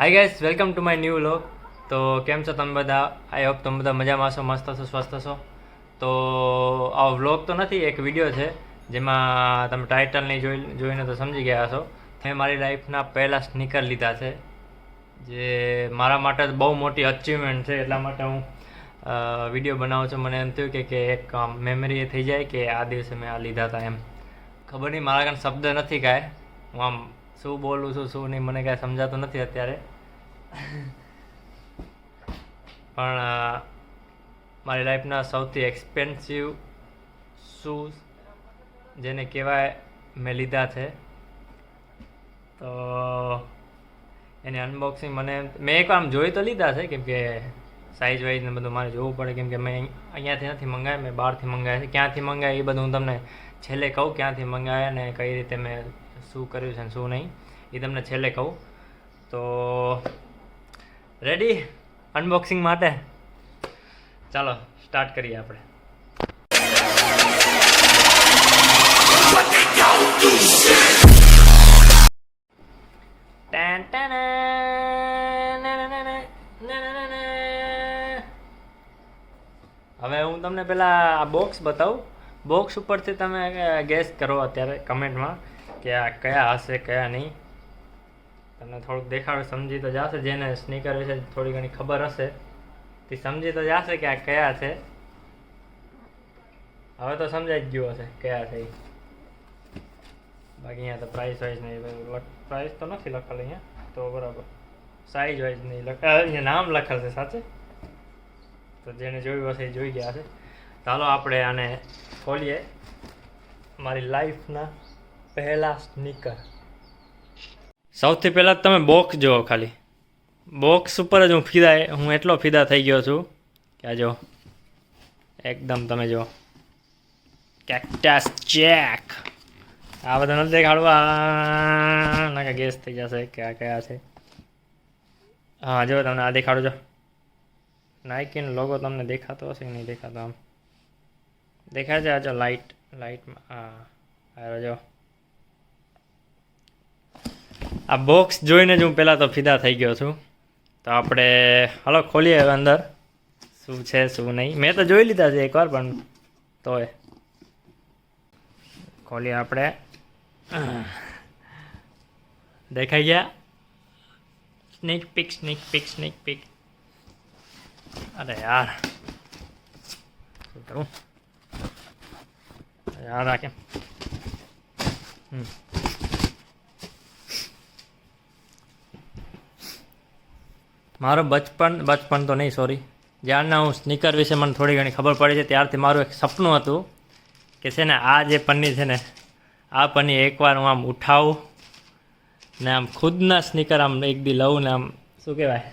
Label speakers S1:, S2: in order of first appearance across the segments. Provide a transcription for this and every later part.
S1: Hi guys, welcome to my new vlog. તો કેમ છો તમે બધા? આઈ હોપ તમે બધા મજામાં હશો, મસ્ત હશો, સ્વસ્થ હશો. તો આ વ્લોગ તો નથી, એક વિડીયો છે જેમાં તમે ટાઇટલની જોઈને તો સમજી ગયા હશો. મેં મારી લાઈફના પહેલાં સ્નીકર લીધા છે, જે મારા માટે બહુ મોટી અચીવમેન્ટ છે. એટલા માટે હું વિડીયો બનાવું છું. મને એમ થયું કે એક મેમરી થઈ જાય કે આ દિવસે મેં આ લીધા હતા એમ. ખબર નહીં, મારા કારણે શબ્દ નથી કાંઈ. હું આમ શું બોલું છું શું નહીં મને કાંઈ સમજાતું નથી અત્યારે. પણ મારી લાઈફના સૌથી એક્સપેન્સિવ શૂઝ જેને કહેવાય મેં લીધા છે. તો એની અનબોક્સિંગ મેં એક આમ જોઈ તો લીધા છે, કેમ કે સાઇઝ વાઇઝ ને બધું મારે જોવું પડે, કેમ કે મેં અહીંયાથી નથી મંગાવ્યા, મેં બહારથી મંગાવ્યા છે. ક્યાંથી મંગાવ્યા એ બધું હું તમને છેલ્લે કહું, ક્યાંથી મંગાવ્યા ને કઈ રીતે મેં શું કર્યું છે ને શું નહીં, એ તમને છેલ્લે કહું. તો રેડી અનબોક્સિંગ માટે? ચાલો સ્ટાર્ટ કરીએ આપણે. હવે હું તમને પહેલાં આ બોક્સ બતાવું. બોક્સ ઉપરથી તમે ગેસ કરો અત્યારે કમેન્ટમાં કે આ કયા હશે કયા નહીં. તમને થોડુંક દેખાડો, સમજી તો જશે. જેને સ્નીકર વિશે થોડી ઘણી ખબર હશે તે સમજી તો જશે કે આ કયા છે. હવે તો સમજાઈ જ ગયું હશે કયા છે. બાકી અહીંયા તો પ્રાઇસ વાઇઝ નહીં, પ્રાઇસ તો નથી લખેલ અહીંયા તો બરાબર. સાઇઝ વાઇઝ નહીં લખેલ, અહીંયા નામ લખેલ છે સાચે. તો જેને જોયું હશે એ જોઈ ગયા હશે. ચાલો આપણે આને ખોલીએ. મારી લાઈફના પહેલા સ્નીકર. સૌથી પહેલાં તમે બોક્સ જુઓ. ખાલી બોક્સ ઉપર જ હું એટલો ફિદા થઈ ગયો છું કે આ જો એકદમ તમે જુઓ કેક્ટસ ચેક. આ બધા નથી દેખાડવા, ના કે ગેસ થઈ જશે કે આ કયા છે. હા જો તમને આ દેખાડું છો. નાઇકીનો લોગો તમને દેખાતો હશે કે નહીં દેખાતો? આમ દેખાય છે. આ જો લાઇટમાં હા જો આ બોક્સ જોઈને જ હું પહેલાં તો ફિદા થઈ ગયો છું. તો આપણે હાલો ખોલીએ હવે અંદર શું છે શું નહીં. મેં તો જોઈ લીધા છે એકવાર, પણ તોય ખોલીએ આપણે. દેખાઈ ગયા? Sneak peek sneak peek sneak peek. અરે યાર શું કરું યાર, આ કેમ? મારો બચપન તો નહીં, સોરી, જ્યારના હું સ્નીકર વિશે મને થોડી ઘણી ખબર પડી છે ત્યારથી મારું એક સપનું હતું કે છે ને આ જે પન્ની છે ને આ પન્ની એકવાર હું આમ ઉઠાવું ને આમ ખુદના સ્નીકર આમ એક દી લઉં ને આમ શું કહેવાય,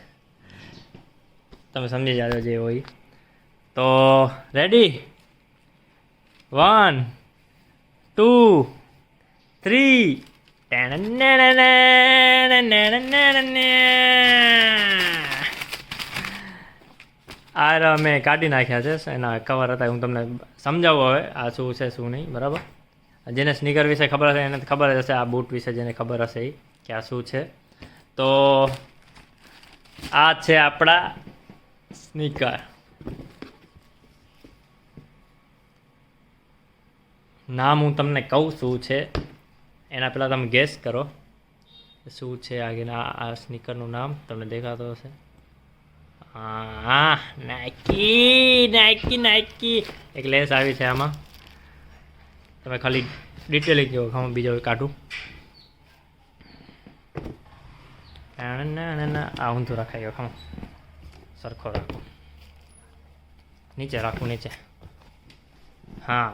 S1: તમે સમજી જાજો જે હોય. તો રેડી, 1 2 3. આ મેં કાઢી નાખ્યા છે, એના કવર હતા. હું તમને સમજાવું હવે આ શું છે શું નહીં, બરાબર. જેને સ્નીકર વિશે ખબર હશે એને ખબર હશે, આ બૂટ વિશે જેને ખબર હશે એ કે આ શું છે. તો આ છે આપણા સ્નીકર. નામ હું તમને કહું શું છે, એના પહેલાં તમે ગેસ કરો શું છે આગળના આ સ્નીકરનું નામ. તમને દેખાતો હશે. હા, નાઇકી. એક લેસ આવી છે આમાં. તમે ખાલી ડિટેલિંગ કહો, હું બીજો કાઢું. આ ઊંધું રખાઈ ગયો, ખામ સરખો રાખો. નીચે રાખું, નીચે. હા,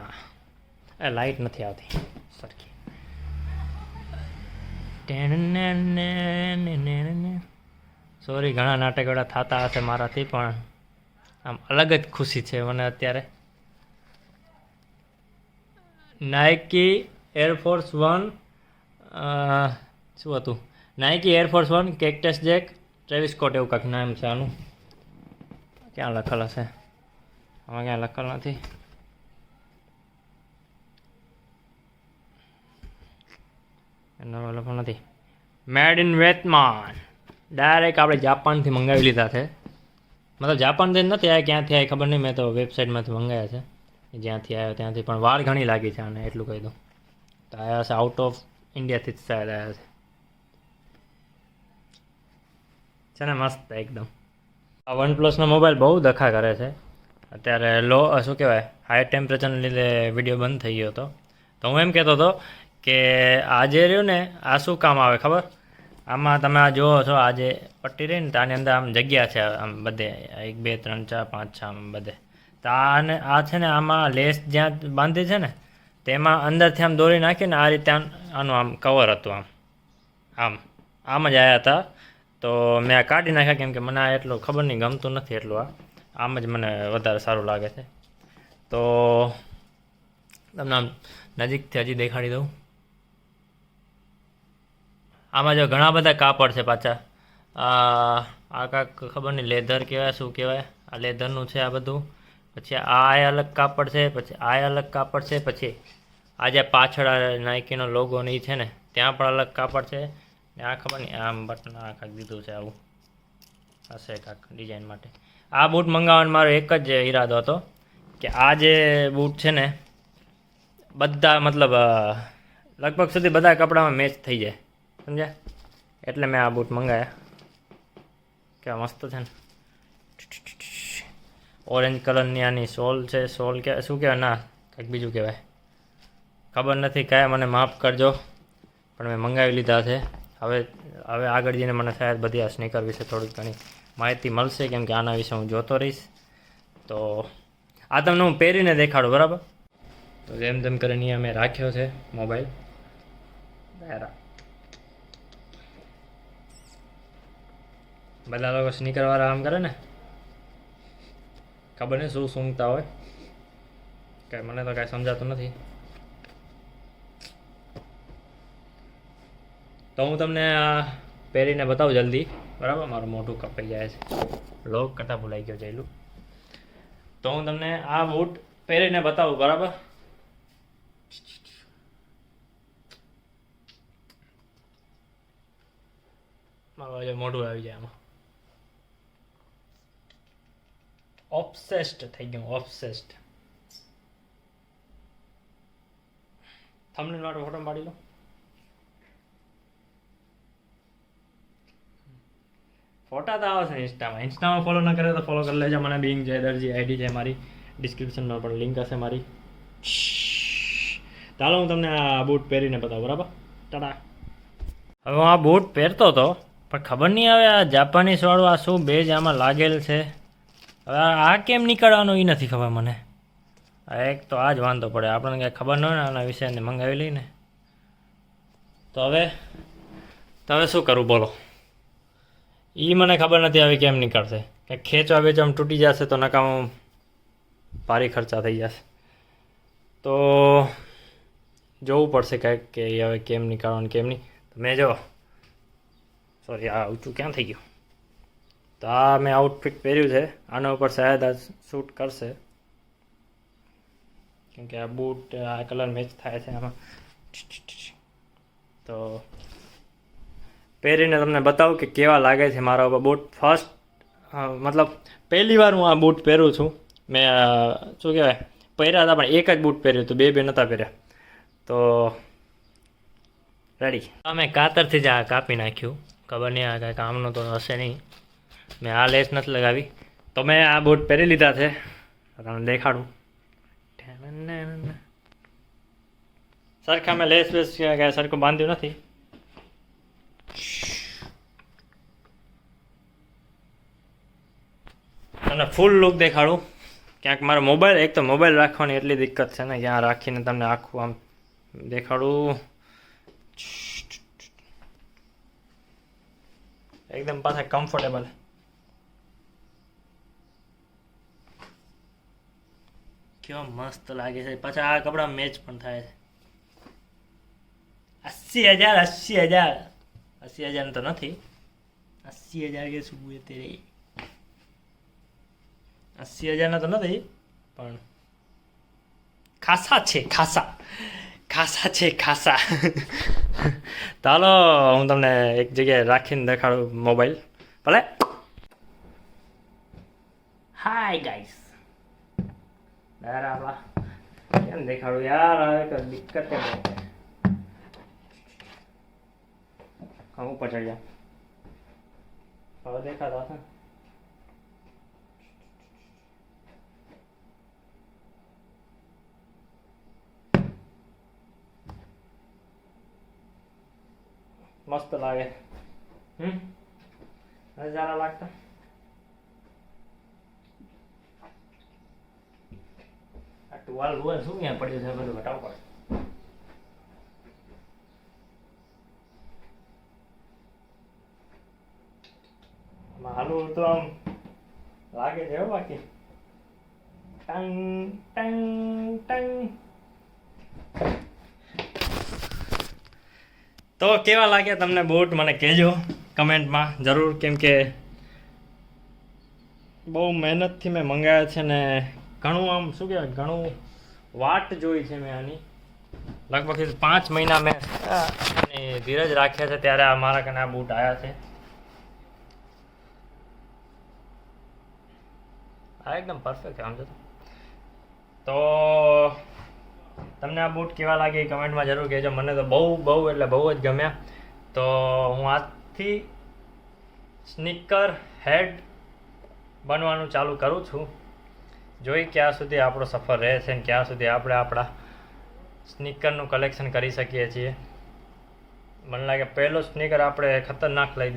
S1: એ લાઇટ નથી આવતી સરખી. સોરી, ઘણા નાટક એવા થતા હશે મારાથી, પણ આમ અલગ જ ખુશી છે મને અત્યારે. નાઇકી એરફોર્સ 1, શું હતું? Nike Air Force 1 Cactus Jack Travis Scott એવું કાંઈક નામ છે આનું. ક્યાં લખેલ હશે? આમાં ક્યાં લખેલ નથી. એનો લખેલ નથી. Made in Vietnam. ડાયરેક્ટ આપણે જાપાનથી મંગાવી લીધા છે. મતલબ જાપાનથી જ નથી આવ્યા, ક્યાંથી આવ્યા ખબર નહીં, મેં તો વેબસાઇટમાંથી મંગાવ્યા છે. જ્યાંથી આવ્યો ત્યાંથી, પણ વાર ઘણી લાગી છે આને, એટલું કહી દઉં. તો આવ્યા છે આઉટ ઓફ ઇન્ડિયાથી જ શાયદ આવ્યા છે ને, મસ્ત એકદમ. આ વનપ્લસનો મોબાઈલ બહુ દખા કરે છે અત્યારે. શું કહેવાય, હાઈ ટેમ્પરેચરને લીધે વિડીયો બંધ થઈ ગયો હતો. તો હું એમ કહેતો હતો કે આજે રહ્યું ને, આ શું કામ આવે ખબર? આમાં તમે આ જુઓ છો, આ જે પટ્ટી રહી ને, તો આની અંદર આમ જગ્યા છે, આમ બધે 1 2 3 4 5 6 આમ બધે. તો આ છે ને, આમાં લેસ જ્યાં બાંધી છે ને, તેમાં અંદરથી આમ દોરી નાખીને આ રીતે આનું આમ કવર હતું, આમ જ આવ્યા હતા. તો મેં આ કાઢી નાખ્યા, કેમ કે મને આ એટલું ખબર નહીં, ગમતું નથી એટલું. આમ જ મને વધારે સારું લાગે છે. તો તમને આમ નજીકથી હજી દેખાડી દઉં. આમાં જો ઘણા બધા કાપડ છે પાછા. આ કાંક ખબર નહીં, લેધર કહેવાય શું કહેવાય, આ લેધરનું છે આ બધું. પછી આ અલગ કાપડ છે, પછી આ અલગ કાપડ છે, પછી આ જે પાછળ નાઇકીનો લોગો ને એ છે ને, ત્યાં પણ અલગ કાપડ છે. ને આ ખબર નહીં, આમ બટન આ કાંક દીધું છે, આવું હશે કાંક ડિઝાઇન માટે. આ બૂટ મંગાવવાનો મારો એક જ ઈરાદો હતો કે આ જે બૂટ છે ને, બધા મતલબ લગભગ સુધી બધા કપડામાં મેચ થઈ જાય, સમજ્યા? એટલે મેં આ બૂટ મંગાવ્યા. કેવા મસ્ત છે ને, ઓરેન્જ કલરની આની સોલ છે. સોલ કે શું કહેવાય, ના કંઈક બીજું કહેવાય, ખબર નથી કાંઈ, મને માફ કરજો. પણ મેં મંગાવી લીધા છે. હવે આગળ જઈને મને શાયદ બધી આ સ્નીકર વિશે થોડીક ઘણી માહિતી મળશે, કેમ કે આના વિશે હું જોતો રહીશ. તો આ તમને હું પહેરીને દેખાડું, બરાબર? તો જેમ તેમ કરીને મેં રાખ્યો છે મોબાઈલ. બધા લોકો સ્નીકરવાળા આમ કરે ને, ખબર નહીં શું સૂંઘતા હોય, કાંઈ મને તો કાંઈ સમજાતું નથી. તો હું તમને આ પહેરીને બતાવું જલ્દી, બરાબર? મારું મોઢું કપાઈ જાય છે, લોક કરતાં ભૂલાઈ ગયો જઈલું. તો હું તમને આ બૂટ પહેરીને બતાવું, બરાબર? મારું મોઢું આવી જાય આમાં. ઓબ્સેસ્ડ થઈ ગયું, ઓબ્સેસ્ડ. થંબનેલ માટે ફોટો પાડી લો. ફોટા તો આવે છે ઇન્સ્ટામાં ફોલો ન કરે તો ફોલો કરી લેજો મને. બિંગ જયદરજી આઈડી છે મારી, ડિસ્ક્રિપ્શનમાં પણ લિંક હશે મારી. ચાલો હું તમને આ બૂટ પહેરીને બતાવું, બરાબર? ટાટા. હવે હું આ બૂટ પહેરતો હતો, પણ ખબર નહીં આવે આ જાપાનીસ વાળું આ શું બેજ આમાં લાગેલ છે. હવે આ કેમ નીકળવાનું એ નથી ખબર મને. એક તો આ જ વાંધો પડે, આપણને કાંઈ ખબર ન હોય ને આના વિશે, ને મંગાવી લઈને. તો હવે શું કરું બોલો? એ મને ખબર નથી આવી કેમ નીકળશે. કંઈક ખેંચવા બેચવામાં તૂટી જશે તો નકામું ભારી ખર્ચા થઈ જશે. તો જોવું પડશે કાંઈક કે હવે કેમ નીકળવાનું કેમ નહીં. મેં જો સોરી, આ ઊંચું ક્યાં થઈ ગયું? તો આ મેં આઉટફિટ પહેર્યું છે, આના ઉપર શાયદ આ શૂટ કરશે, કેમ કે આ બૂટ આ કલર મેચ થાય છે આમાં. તો પહેરીને તમને બતાવું કે કેવા લાગે છે મારા ઉપર બૂટ. ફર્સ્ટ મતલબ પહેલી વાર હું આ બૂટ પહેરું છું. મેં શું કહેવાય પહેર્યા હતા, પણ એક જ બૂટ પહેર્યું હતું, બે નહોતા પહેર્યા. તો રેડી. મેં કાતરથી જ આ કાપી નાખ્યું, ખબર નહીં આ કાંઈ કામનું તો હશે નહીં. મેં આ લેસ નથી લગાવી, તો મેં આ બૂટ પહેરી લીધા છે, તમને દેખાડું. સરખા મેં લેસ વેસ કાંઈ સરખું બાંધ્યું નથી. તમને ફૂલ લુક દેખાડું. ક્યાંક મારો મોબાઈલ, એક તો મોબાઈલ રાખવાની એટલી દિક્કત છે ને, ક્યાં રાખીને તમને આખું આમ દેખાડું. એકદમ પાછા કમ્ફર્ટેબલ. કેવો મસ્ત લાગે છે. પાછા આ કપડા મેચ પણ થાય છે. 80,000 80,000 80,000 તો નથી, 80,000 કે શું એ તેરે 80,000 ના તો નથી, પણ ખાસા છે, ખાસા છે ખાસા. તો હાલો હું તમને એક જગ્યાએ રાખીને દેખાડું મોબાઈલ ભલે. હાય ગાઈસ, યાર આપણા કેમ દેખાડું યાર, હવે દિક્કત છે બહુ. હું ઉપર ચડી જાઉં હવે દેખાતા હશે. મસ્ત લાગે. નજારા લાગતા. આ ટુવાલ વુવાલ શું ક્યાં પડ્યું છે બધું હટાવ પડે. હાલું તો આમ લાગે છે હો બાકી. Tongue tongue tongue. તો કેવા લાગ્યા તમને બૂટ મને કહેજો કમેન્ટમાં જરૂર, કેમ કે બહુ મહેનતથી મેં મંગાવ્યા છે ને ઘણું આમ શું કહેવાય ઘણું વાટ જોઈ છે મેં આની. લગભગ 5 મહિના મેં આની ધીરજ રાખ્યા છે, ત્યારે આ મારા કને આ બૂટ આવ્યા છે. આ એકદમ પરફેક્ટ આમ જતો. તો તમને આ બૂટ કેવા લાગે એ કમેન્ટમાં જરૂર કહેજો. મને તો બહુ એટલે બહુ જ ગમ્યા. તો હું આજથી સ્નીકર હેડ બનવાનું ચાલુ કરું છું. જોઈ ક્યાં સુધી આપણો સફર રહે છે ને ક્યાં સુધી આપણે આપણા સ્નીકરનું કલેક્શન કરી શકીએ છીએ. મને લાગે પહેલો સ્નીકર આપણે ખતરનાક લઈ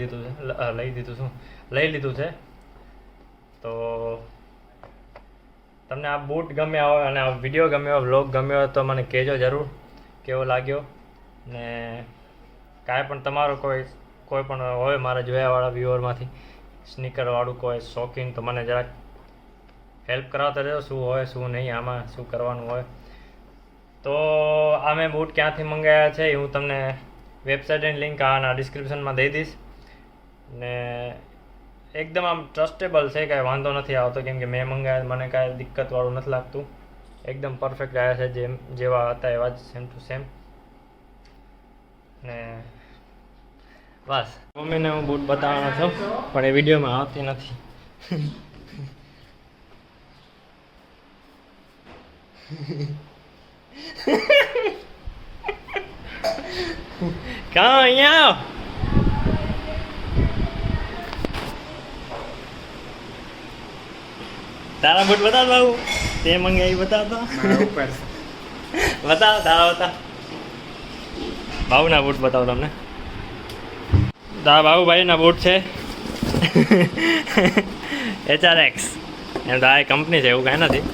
S1: લીધું છે. તો તમને આ બૂટ ગમ્યા હોય અને આ વિડીયો ગમ્યો હોય, વ્લોગ ગમ્યો હોય તો મને કહેજો જરૂર કેવો લાગ્યો. ને કાંઈ પણ તમારો કોઈ પણ હોય મારા જોયાવાળા વ્યુઅરમાંથી સ્નીકરવાળું કોઈ શોખીન, તો મને જરાક હેલ્પ કરાવતા રહેજો શું હોય શું નહીં, આમાં શું કરવાનું હોય. તો આ મેં બૂટ ક્યાંથી મંગાવ્યા છે એ હું તમને વેબસાઇટની લિંક આના ડિસ્ક્રિપ્શનમાં દઈ દઈશ. ને એકદમ આમ ટ્રસ્ટેબલ છે, કાંઈ વાંધો નથી આવતો, કેમ કે મેં મંગાવ્યા મને કાંઈ દિક્કતવાળું નથી લાગતું. એકદમ પરફેક્ટ આવ્યા છે, જેવા હતા એવા જ સેમ ટુ સેમ. ને બસ મમ્મીને હું બૂટ બતાવવાનો છું પણ એ વિડીયોમાં આવતી નથી. કાં અહીંયા આવ. તારા બૂટ બતાવ બાબુ, તે મંગાવી બતાવતો. બતાવ તારા બતાવ. બાબુના બૂટ બતાવો તમને. તારા બાબુભાઈના બૂટ છે HRX. એમ તો આ કંપની છે એવું કાંઈ નથી,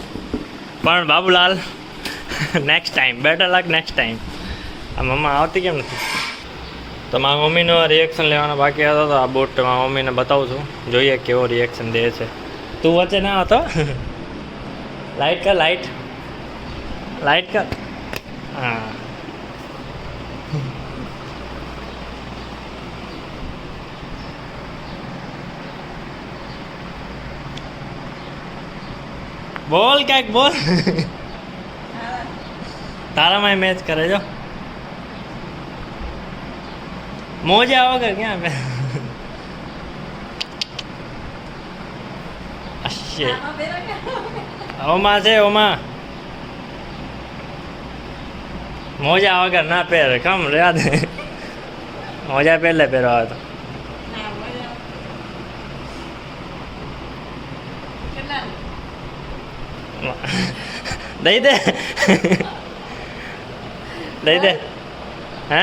S1: પણ બાબુલાલ નેક્સ્ટ ટાઈમ બેટર લક નેક્સ્ટ ટાઈમ. આ મમ્મા આવતી કેમ નથી? તો મારા મમ્મીનો રિએક્શન લેવાનો બાકી હતો, તો આ બૂટ મારા મમ્મીને બતાવું છું, જોઈએ કેવો રિએક્શન દે છે. તું વચ્ચે ના હતો. લાઇટ કર, લાઇટ કર. હા બોલ ક્યાંક બોલ. તારામાં મેચ કરે જો મોજા વગર ક્યાં બે. ઓમાં છે ઓમાં મોજા વગર ના પહેર કમ રહ્યા દે. મોજા પહેલે પહેરવા હતો. દઈ દે દઈ દે. હે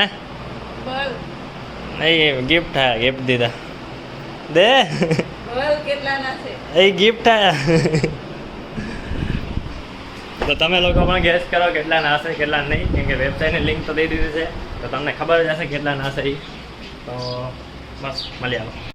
S1: નહીં ગિફ્ટ આયા, ગિફ્ટ દીધા દે. એ ગિફ્ટ આયા. તો તમે લોકો પણ ગેસ કરો કેટલા ના હશે કેટલા નહીં, કેમ કે વેબસાઇટની લિંક તો દઈ દીધી છે, તો તમને ખબર જ હશે કેટલા ના હશે. તો બસ મળી આવો.